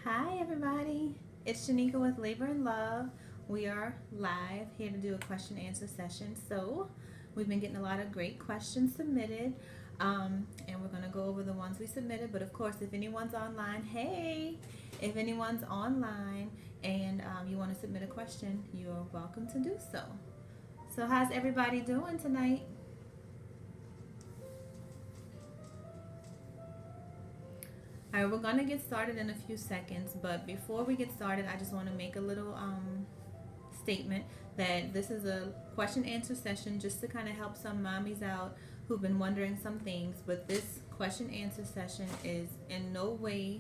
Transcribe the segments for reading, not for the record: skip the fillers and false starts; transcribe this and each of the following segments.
Hi, everybody. It's Shanika with Labor and Love. We are live here to do a question answer session. So, we've been getting a lot of great questions submitted, and we're going to go over the ones we submitted. But of course, if anyone's online, hey, if anyone's online and you want to submit a question, you're welcome to do so. So, how's everybody doing tonight? All right, we're gonna get started in a few seconds, but before we get started, I just want to make a little statement that this is a question answer session just to kind of help some mommies out who've been wondering some things. But this question answer session is in no way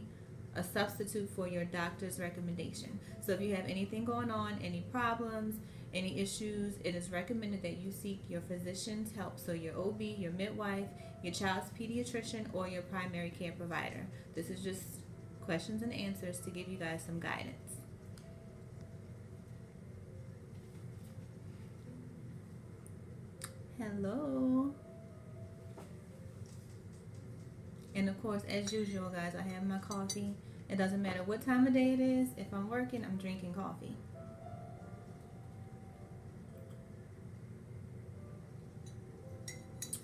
a substitute for your doctor's recommendation. So if you have anything going on, any problems, any issues, it is recommended that you seek your physician's help. So your OB, your midwife, your child's pediatrician, or your primary care provider. This is just questions and answers to give you guys some guidance. Hello. And of course, as usual, guys, I have my coffee. It doesn't matter what time of day it is. If I'm working, I'm drinking coffee.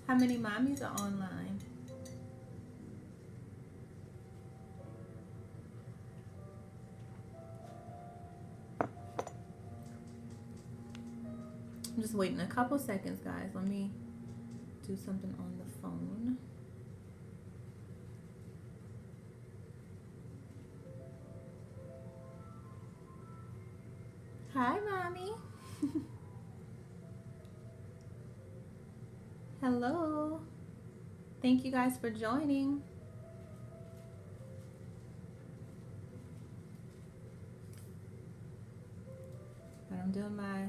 How many mommies are online? I'm just waiting a couple seconds, guys. Let me do something on the phone. Hi, mommy. Hello. Thank you guys for joining. But I'm doing my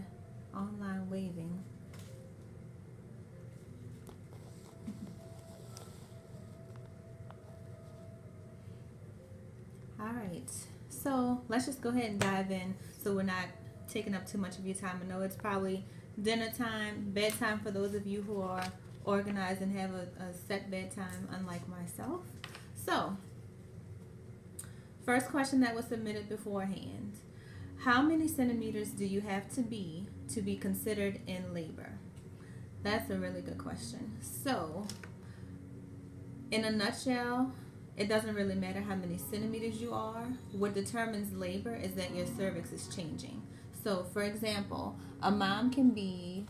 online waving. All right. So let's just go ahead and dive in so we're not taking up too much of your time. I know it's probably dinner time, bedtime for those of you who are organized and have a set bedtime, unlike myself. So, first question that was submitted beforehand. How many centimeters do you have to be considered in labor? That's a really good question. So, in a nutshell, it doesn't really matter how many centimeters you are. What determines labor is that your cervix is changing. So, for example, a mom can be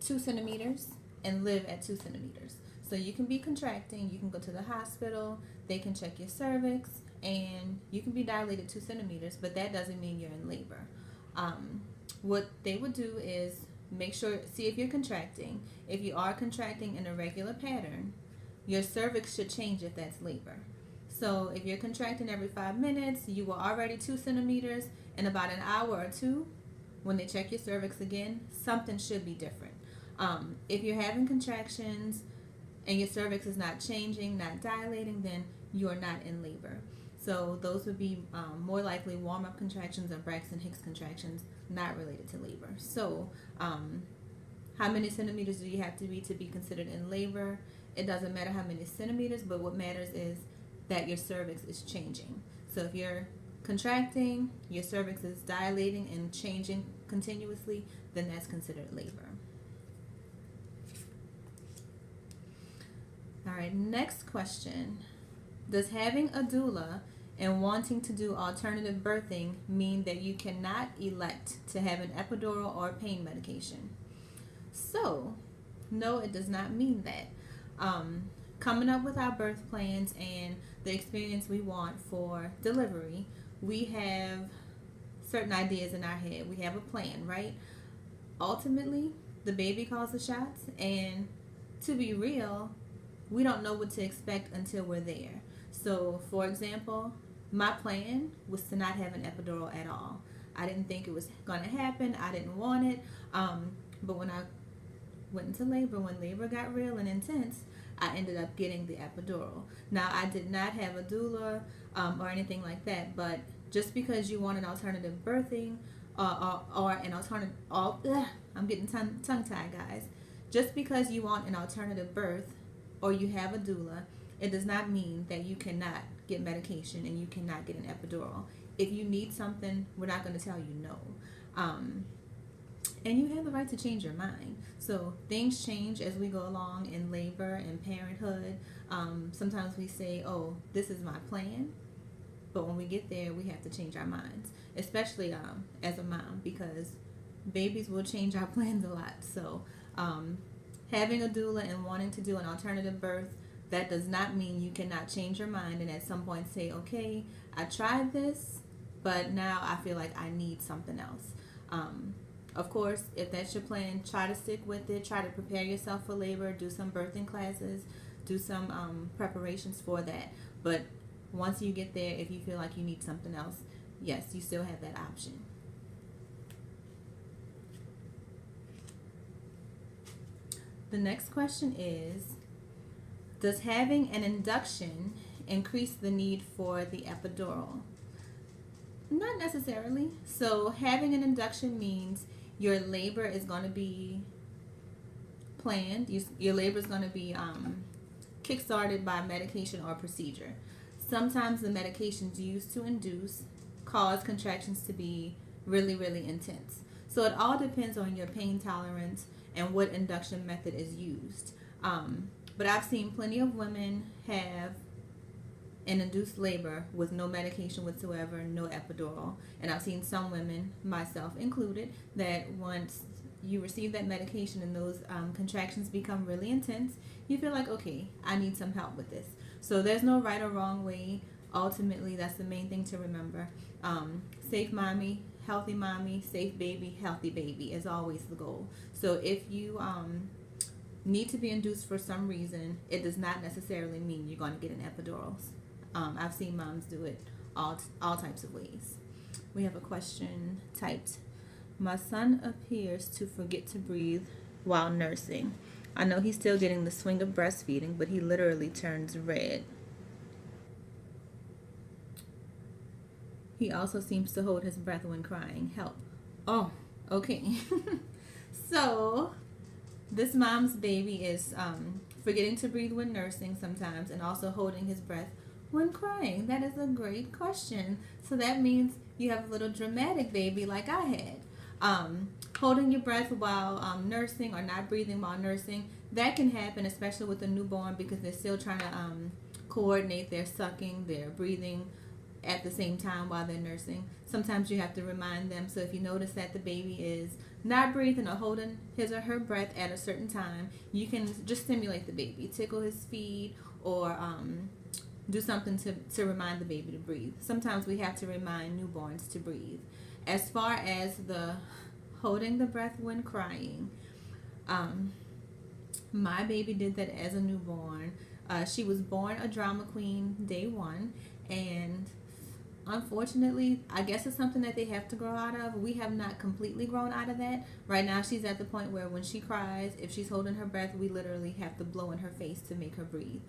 2 centimeters and live at 2 centimeters. So, you can be contracting, you can go to the hospital, they can check your cervix, and you can be dilated 2 centimeters, but that doesn't mean you're in labor. What they would do is see if you're contracting. If you are contracting in a regular pattern, your cervix should change if that's labor. So if you're contracting every 5 minutes, you were already 2 centimeters. In about an hour or two, when they check your cervix again, something should be different. If you're having contractions and your cervix is not changing, not dilating, then you are not in labor. So those would be more likely warm-up contractions or Braxton Hicks contractions, not related to labor. So how many centimeters do you have to be considered in labor? It doesn't matter how many centimeters, but what matters is that your cervix is changing. So if you're contracting, your cervix is dilating and changing continuously, then that's considered labor. All right, next question. Does having a doula and wanting to do alternative birthing mean that you cannot elect to have an epidural or pain medication? So, no, it does not mean that. Coming up with our birth plans and the experience we want for delivery, we have certain ideas in our head. We have a plan, right? Ultimately, the baby calls the shots, and to be real, we don't know what to expect until we're there. So, for example, my plan was to not have an epidural at all. I didn't think it was going to happen. I didn't want it. But when I went into labor, when labor got real and intense, I ended up getting the epidural. Now, I did not have a doula or anything like that, but just because you want an alternative birthing or an alternative, I'm getting tongue-tied, guys. Just because you want an alternative birth or you have a doula, it does not mean that you cannot get medication and you cannot get an epidural. If you need something, we're not going to tell you no. And you have the right to change your mind. So things change as we go along in labor and parenthood. Sometimes we say, oh, this is my plan. But when we get there, we have to change our minds, especially as a mom, because babies will change our plans a lot. So having a doula and wanting to do an alternative birth, that does not mean you cannot change your mind and at some point say, okay, I tried this, but now I feel like I need something else. Of course, if that's your plan, try to stick with it. Try to prepare yourself for labor. Do some birthing classes. Do some preparations for that. But once you get there, if you feel like you need something else, yes, you still have that option. The next question is, does having an induction increase the need for the epidural? Not necessarily. So having an induction means your labor is going to be planned. Your labor is going to be kick-started by medication or procedure. Sometimes the medications used to induce cause contractions to be really, really intense. So it all depends on your pain tolerance and what induction method is used. But I've seen plenty of women have an induced labor with no medication whatsoever, no epidural. And I've seen some women, myself included, that once you receive that medication and those contractions become really intense, you feel like, okay, I need some help with this. So there's no right or wrong way. Ultimately, that's the main thing to remember. Safe mommy, safe baby, healthy baby is always the goal. So if you need to be induced for some reason, it does not necessarily mean you're going to get an epidural. I've seen moms do it all types of ways. We have a question typed. My son appears to forget to breathe while nursing. I know he's still getting the swing of breastfeeding, but he literally turns red. He also seems to hold his breath when crying. Help. Oh, okay. So this mom's baby is forgetting to breathe when nursing sometimes and also holding his breath when crying. That is a great question. So that means you have a little dramatic baby like I had. Holding your breath while nursing or not breathing while nursing, that can happen, especially with a newborn, because they're still trying to coordinate their sucking, their breathing at the same time while they're nursing. Sometimes you have to remind them. So if you notice that the baby is not breathing or holding his or her breath at a certain time, you can just stimulate the baby, tickle his feet, or do something to remind the baby to breathe. Sometimes we have to remind newborns to breathe. As far as the holding the breath when crying, my baby did that as a newborn. She was born a drama queen day one, and unfortunately, I guess it's something that they have to grow out of. We have not completely grown out of that. Right now, she's at the point where when she cries, if she's holding her breath, we literally have to blow in her face to make her breathe.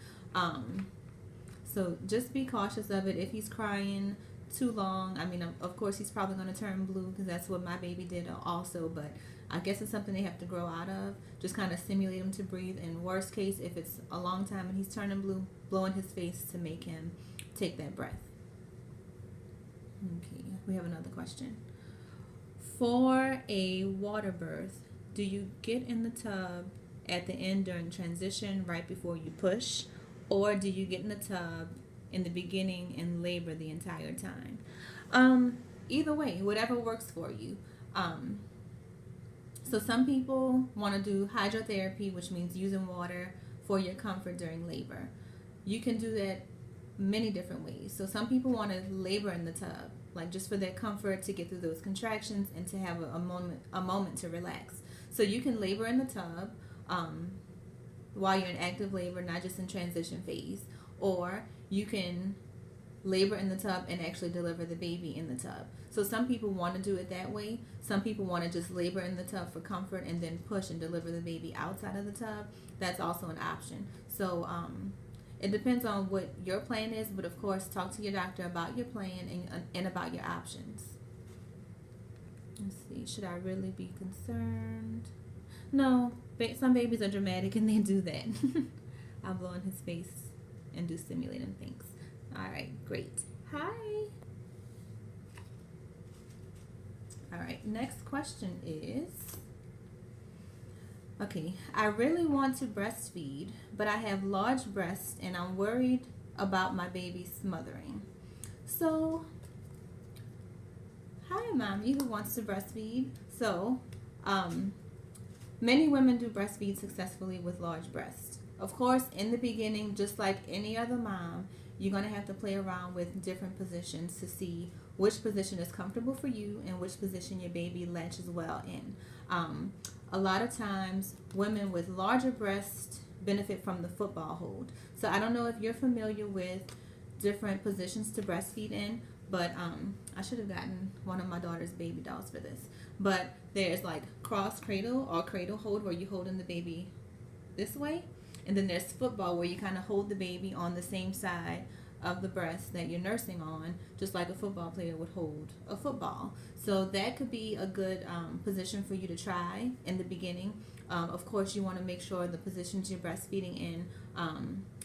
So just be cautious of it. If he's crying too long, I mean, of course, he's probably going to turn blue, because that's what my baby did also. But I guess it's something they have to grow out of. Just kind of stimulate him to breathe. In worst case, if it's a long time and he's turning blue, blow in his face to make him take that breath. Okay, we have another question. For a water birth, do you get in the tub at the end during transition right before you push, or do you get in the tub in the beginning and labor the entire time? Either way, whatever works for you. So some people want to do hydrotherapy, which means using water for your comfort during labor. You can do that many different ways. So some people want to labor in the tub, like just for their comfort, to get through those contractions and to have a moment to relax. So you can labor in the tub while you're in active labor, not just in transition phase. Or you can labor in the tub and actually deliver the baby in the tub. So some people want to do it that way. Some people want to just labor in the tub for comfort and then push and deliver the baby outside of the tub. That's also an option. So it depends on what your plan is, but of course, talk to your doctor about your plan and about your options. Let's see, should I really be concerned? No, some babies are dramatic and they do that. I'm blowing his face and do stimulating things. All right, great. Hi. All right, next question is, okay, I really want to breastfeed, but I have large breasts and I'm worried about my baby smothering. So, hi, mommy who wants to breastfeed. So, many women do breastfeed successfully with large breasts. Of course, in the beginning, just like any other mom, you're going to have to play around with different positions to see which position is comfortable for you and which position your baby latches well in. A lot of times, women with larger breasts benefit from the football hold. So I don't know if you're familiar with different positions to breastfeed in, but I should have gotten one of my daughter's baby dolls for this. But there's like cross cradle or cradle hold where you're holding the baby this way. And then there's football where you kind of hold the baby on the same side of the breast that you're nursing on, just like a football player would hold a football. So that could be a good position for you to try in the beginning. Of course, you want to make sure the positions you're breastfeeding in,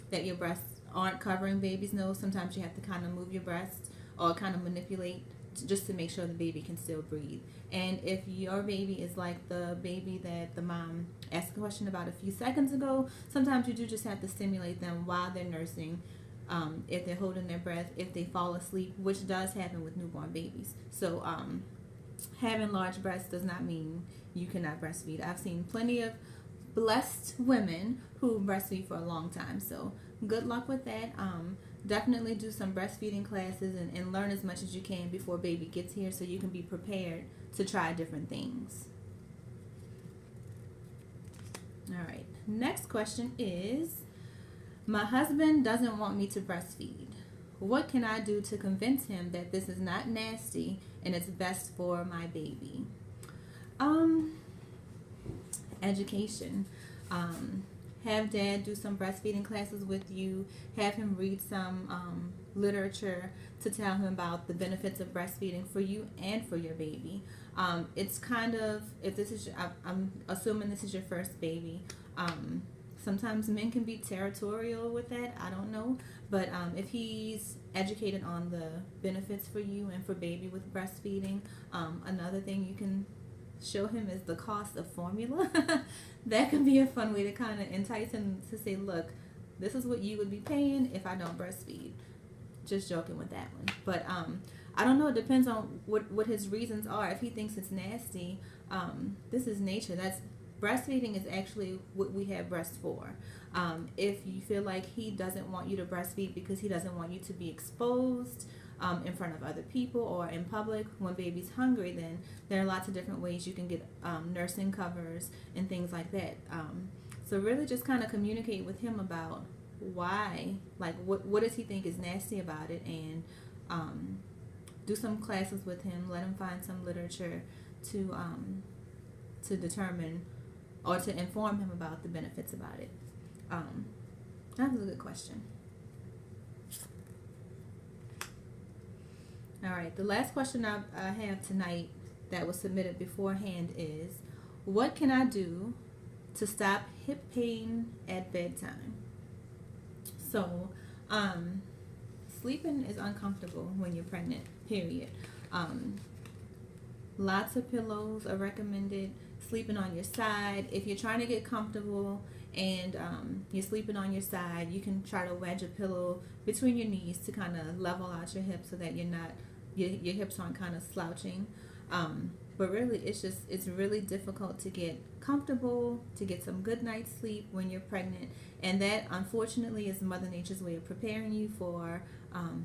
that your breasts aren't covering baby's nose. Sometimes you have to kind of move your breast or kind of manipulate just to make sure the baby can still breathe. And if your baby is like the baby that the mom asked a question about a few seconds ago, sometimes you do just have to stimulate them while they're nursing, if they're holding their breath, if they fall asleep, which does happen with newborn babies. So having large breasts does not mean you cannot breastfeed. I've seen plenty of blessed women who breastfeed for a long time. So good luck with that. Definitely do some breastfeeding classes and learn as much as you can before baby gets here so you can be prepared to try different things. All right, next question is, my husband doesn't want me to breastfeed. What can I do to convince him that this is not nasty and it's best for my baby? Education. Have dad do some breastfeeding classes with you. Have him read some literature to tell him about the benefits of breastfeeding for you and for your baby. It's kind of, if this is, I'm assuming this is your first baby. Sometimes men can be territorial with that. I don't know. But if he's educated on the benefits for you and for baby with breastfeeding, another thing you can show him is the cost of formula. That can be a fun way to kind of entice him to say, look, this is what you would be paying if I don't breastfeed. Just joking with that one. But I don't know. It depends on what his reasons are. If he thinks it's nasty, this is nature. Breastfeeding is actually what we have breasts for. If you feel like he doesn't want you to breastfeed because he doesn't want you to be exposed in front of other people or in public when baby's hungry, then there are lots of different ways you can get nursing covers and things like that. So really just kind of communicate with him about why, like what does he think is nasty about it, and do some classes with him. Let him find some literature to determine or to inform him about the benefits about it. That was a good question. All right, the last question I have tonight that was submitted beforehand is, what can I do to stop hip pain at bedtime? So, sleeping is uncomfortable when you're pregnant, period. Lots of pillows are recommended. Sleeping on your side. If you're trying to get comfortable and you're sleeping on your side, you can try to wedge a pillow between your knees to kind of level out your hips so that your hips aren't kind of slouching. But really, it's really difficult to get comfortable, to get some good night's sleep when you're pregnant. And that, unfortunately, is Mother Nature's way of preparing you for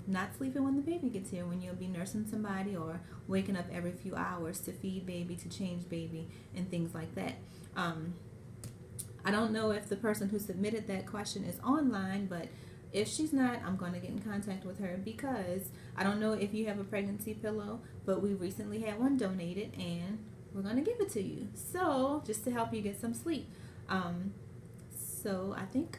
not sleeping when the baby gets here, when you'll be nursing somebody or waking up every few hours to feed baby, to change baby, and things like that. I don't know if the person who submitted that question is online, but if she's not, I'm going to get in contact with her, because I don't know if you have a pregnancy pillow, but we recently had one donated and we're going to give it to you. So just to help you get some sleep. So I think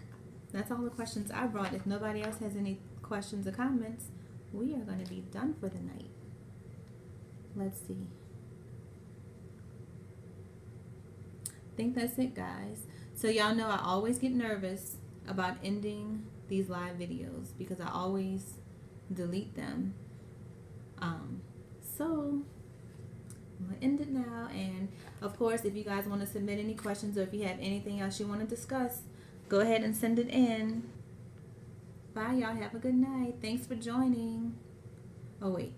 that's all the questions I brought. If nobody else has any questions or comments, we are going to be done for the night. Let's see. I think that's it, guys. So y'all know I always get nervous about ending these live videos because I always delete them. So I'm gonna end it now, and of course, if you guys want to submit any questions or if you have anything else you want to discuss, go ahead and send it in. Bye, y'all. Have a good night. Thanks for joining. Oh wait,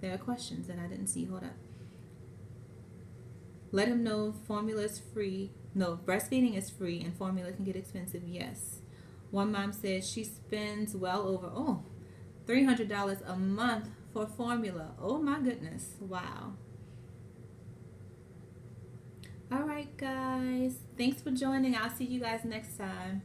there are questions that I didn't see. Hold up. Let him know formula is free. No, breastfeeding is free and formula can get expensive. Yes. One mom says she spends well over $300 a month for formula. Oh my goodness. Wow. All right, guys. Thanks for joining. I'll see you guys next time.